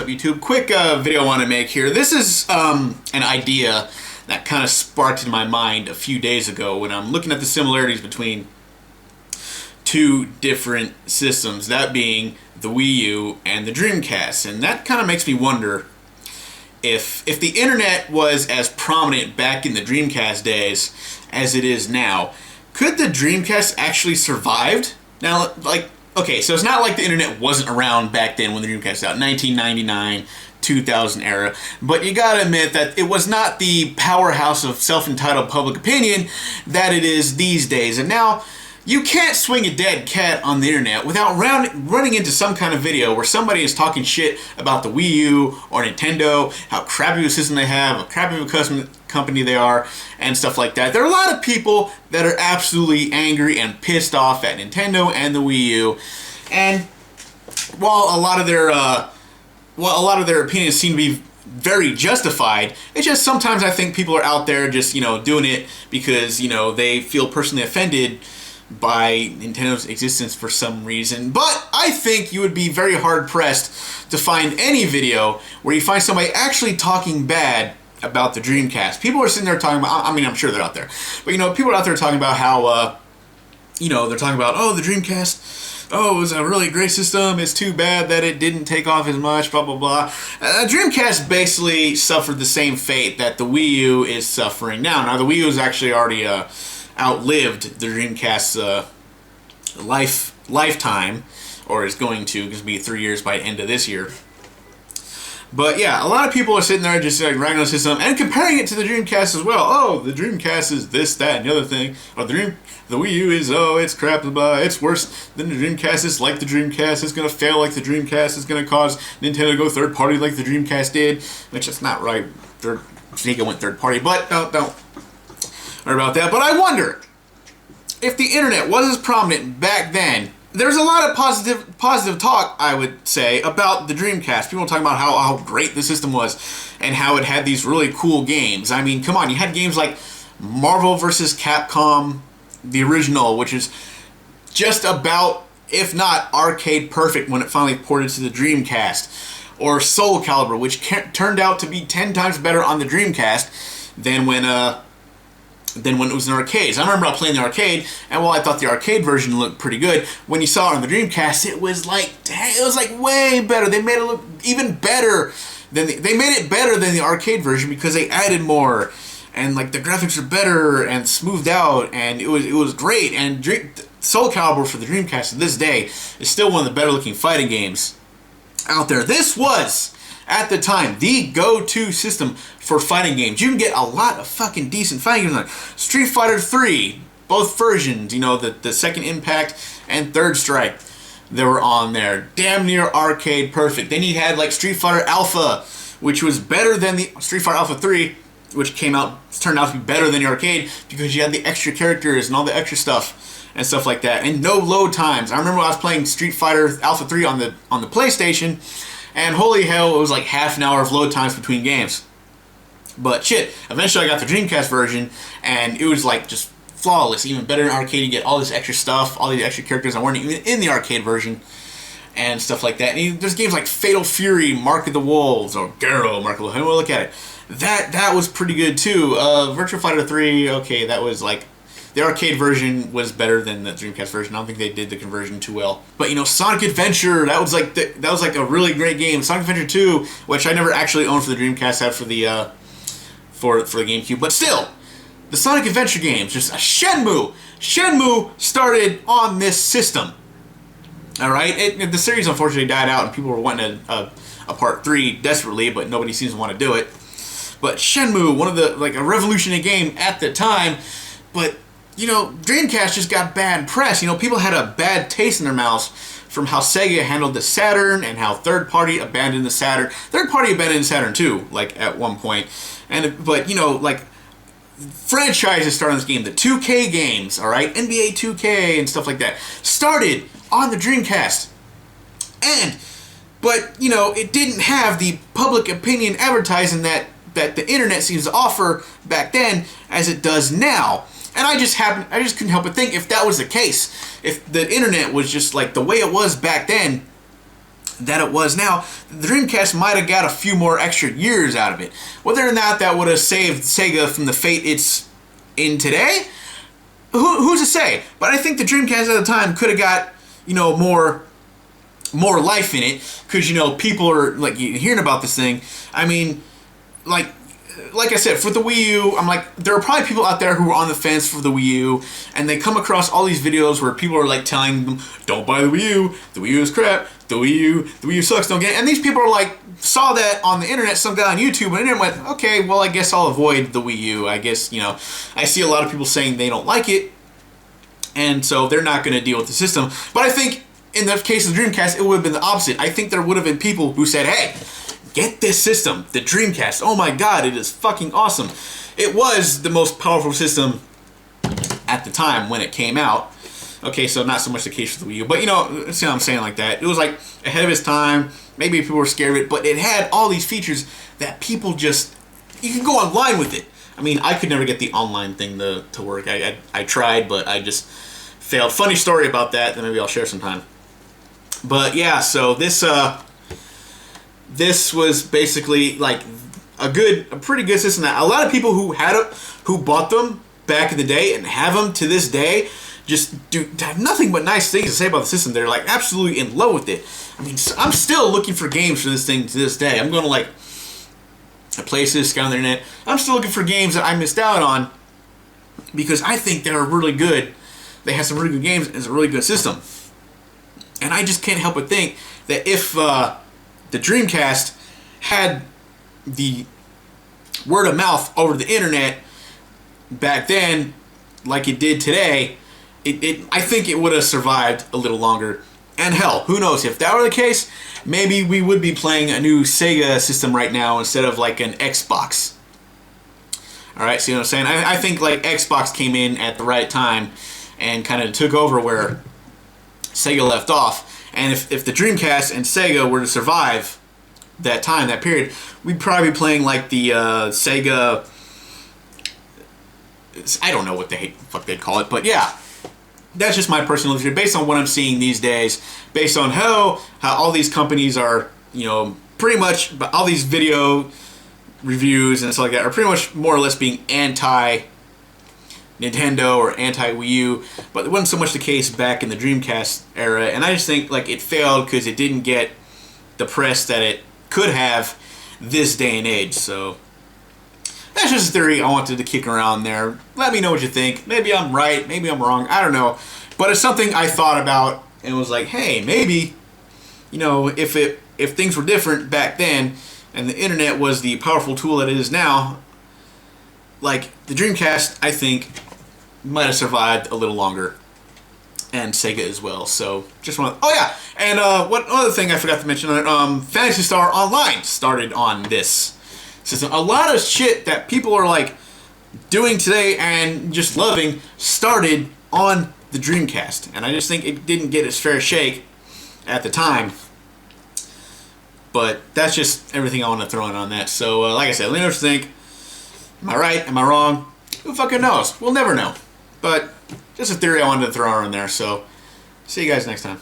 up, YouTube? Quick video I want to make here. This is an idea that kind of sparked in my mind a few days ago when I'm looking at the similarities between two different systems, that being the Wii U and the Dreamcast. And that kind of makes me wonder if the internet was as prominent back in the Dreamcast days as it is now, could the Dreamcast actually survived? Now, like, okay, so it's not like the internet wasn't around back then when the Dreamcast was out, 1999, 2000 era, but you gotta admit that it was not the powerhouse of self-entitled public opinion that it is these days. And now, you can't swing a dead cat on the internet without running into some kind of video where somebody is talking shit about the Wii U or Nintendo, how crappy of a system they have, how crappy of a company they are, and stuff like that. There are a lot of people that are absolutely angry and pissed off at Nintendo and the Wii U, and while a lot of their opinions seem to be very justified, it's just sometimes I think people are out there just, doing it because, they feel personally offended by Nintendo's existence for some reason. But I think you would be very hard-pressed to find any video where you find somebody actually talking bad about the Dreamcast. People are sitting there talking about, I'm sure they're out there, but people are out there talking about how, they're talking about, oh, the Dreamcast, oh, it was a really great system, it's too bad that it didn't take off as much, blah, blah, blah. Dreamcast basically suffered the same fate that the Wii U is suffering now. Now, the Wii U is actually already, outlived the Dreamcast's lifetime, or is going to, because it'll be 3 years by the end of this year. But yeah, a lot of people are sitting there just like ragging on the system and comparing it to the Dreamcast as well. Oh, the Dreamcast is this, that, and the other thing. Or the Wii U is, oh, it's crap, blah, it's worse than the Dreamcast. It's like the Dreamcast. It's going to fail like the Dreamcast. It's going to cause Nintendo to go third party like the Dreamcast did, which is not right. Sega went third party, but don't about that. But I wonder if the internet was as prominent back then. There's a lot of positive talk, I would say, about the Dreamcast. People talking about how great the system was and how it had these really cool games. I mean, come on, you had games like Marvel vs. Capcom, the original, which is just about, if not arcade perfect when it finally ported to the Dreamcast, or Soul Calibur, which turned out to be 10 times better on the Dreamcast than when it was in arcades. I remember playing the arcade, and while I thought the arcade version looked pretty good, when you saw it on the Dreamcast, it was like way better. They made it look even better than they made it better than the arcade version because they added more, and like the graphics are better and smoothed out, and it was great. And Soul Calibur for the Dreamcast to this day is still one of the better looking fighting games out there. This was, at the time, the go-to system for fighting games. You can get a lot of fucking decent fighting games on it. Street Fighter 3, both versions, the Second Impact and Third Strike, they were on there. Damn near arcade perfect. Then you had like Street Fighter Alpha, which was better than the Street Fighter Alpha 3, which turned out to be better than the arcade because you had the extra characters and all the extra stuff and stuff like that. And no load times. I remember when I was playing Street Fighter Alpha 3 on the PlayStation, and holy hell, it was like half an hour of load times between games. But shit, eventually I got the Dreamcast version, and it was like just flawless. Even better in arcade, you get all this extra stuff, all these extra characters that weren't even in the arcade version, and stuff like that. And there's games like Fatal Fury, Mark of the Wolves, or Garrow, Mark of the Wolves. Look at it. That was pretty good too. Virtua Fighter 3, okay, that was like, the arcade version was better than the Dreamcast version. I don't think they did the conversion too well. But Sonic Adventure, that was like a really great game. Sonic Adventure 2, which I never actually owned for the Dreamcast, I had for the for the GameCube. But still, the Sonic Adventure games, just Shenmue. Shenmue started on this system. All right, the series unfortunately died out, and people were wanting a part 3 desperately, but nobody seems to want to do it. But Shenmue, one of a revolutionary game at the time, but Dreamcast just got bad press. People had a bad taste in their mouths from how Sega handled the Saturn and how third party abandoned the Saturn. Third party abandoned Saturn too, like at one point. But franchises started on this game. The 2K games, all right, NBA 2K and stuff like that, started on the Dreamcast. But it didn't have the public opinion advertising that the internet seems to offer back then as it does now. And I just couldn't help but think, if that was the case, if the internet was just like the way it was back then, that it was now, the Dreamcast might have got a few more extra years out of it. Whether or not that would have saved Sega from the fate it's in today, who's to say? But I think the Dreamcast at the time could have got, you know, more life in it, because, you know, people are like hearing about this thing. I mean, like I said, for the Wii U, I'm like, there are probably people out there who are on the fence for the Wii U, and they come across all these videos where people are like telling them, don't buy the Wii U is crap, the Wii U sucks, don't get it. And these people are like, saw that on the internet, some guy on YouTube, and then went, okay, well, I guess I'll avoid the Wii U. I guess, you know, I see a lot of people saying they don't like it, and so they're not going to deal with the system. But I think in the case of the Dreamcast, it would have been the opposite. I think there would have been people who said, hey, get this system, the Dreamcast. Oh my god, it is fucking awesome. It was the most powerful system at the time when it came out. Okay, so not so much the case for the Wii U, but you know, see what I'm saying, like that. It was like ahead of its time. Maybe people were scared of it, but it had all these features that people just, you can go online with it. I mean, I could never get the online thing to work. I tried, but I just failed. Funny story about that that maybe I'll share sometime. But yeah, so this was basically like a pretty good system. That a lot of people who bought them back in the day and have them to this day just have nothing but nice things to say about the system. They're like absolutely in love with it. I mean, I'm still looking for games for this thing to this day. I'm going to like places, scout on the internet. I'm still looking for games that I missed out on because I think they're really good. They have some really good games and it's a really good system. And I just can't help but think that if the Dreamcast had the word of mouth over the internet back then, like it did today, I think it would have survived a little longer. And hell, who knows, if that were the case, maybe we would be playing a new Sega system right now instead of like an Xbox. Alright, see what I'm saying? I think like Xbox came in at the right time and kind of took over where Sega left off. And if the Dreamcast and Sega were to survive that time, that period, we'd probably be playing like the Sega, I don't know what the fuck they'd call it, but yeah. That's just my personal view, based on what I'm seeing these days, based on how all these companies are, you know, pretty much, all these video reviews and stuff like that are pretty much more or less being anti-Nintendo or anti-Wii U, but it wasn't so much the case back in the Dreamcast era, and I just think like it failed because it didn't get the press that it could have this day and age, so that's just a theory I wanted to kick around there. Let me know what you think. Maybe I'm right, maybe I'm wrong, I don't know. But it's something I thought about and was like, hey, maybe, you know, if things were different back then and the internet was the powerful tool that it is now, like the Dreamcast, I think, might have survived a little longer. And Sega as well. So just want to, oh yeah, and one other thing I forgot to mention, Phantasy Star Online started on this system. A lot of shit that people are like doing today and just loving started on the Dreamcast, and I just think it didn't get its fair shake at the time. But that's just everything I want to throw in on that. So like I said, let me know what you think. Am I right? Am I wrong? Who fucking knows? We'll never know. But just a theory I wanted to throw in there. So see you guys next time.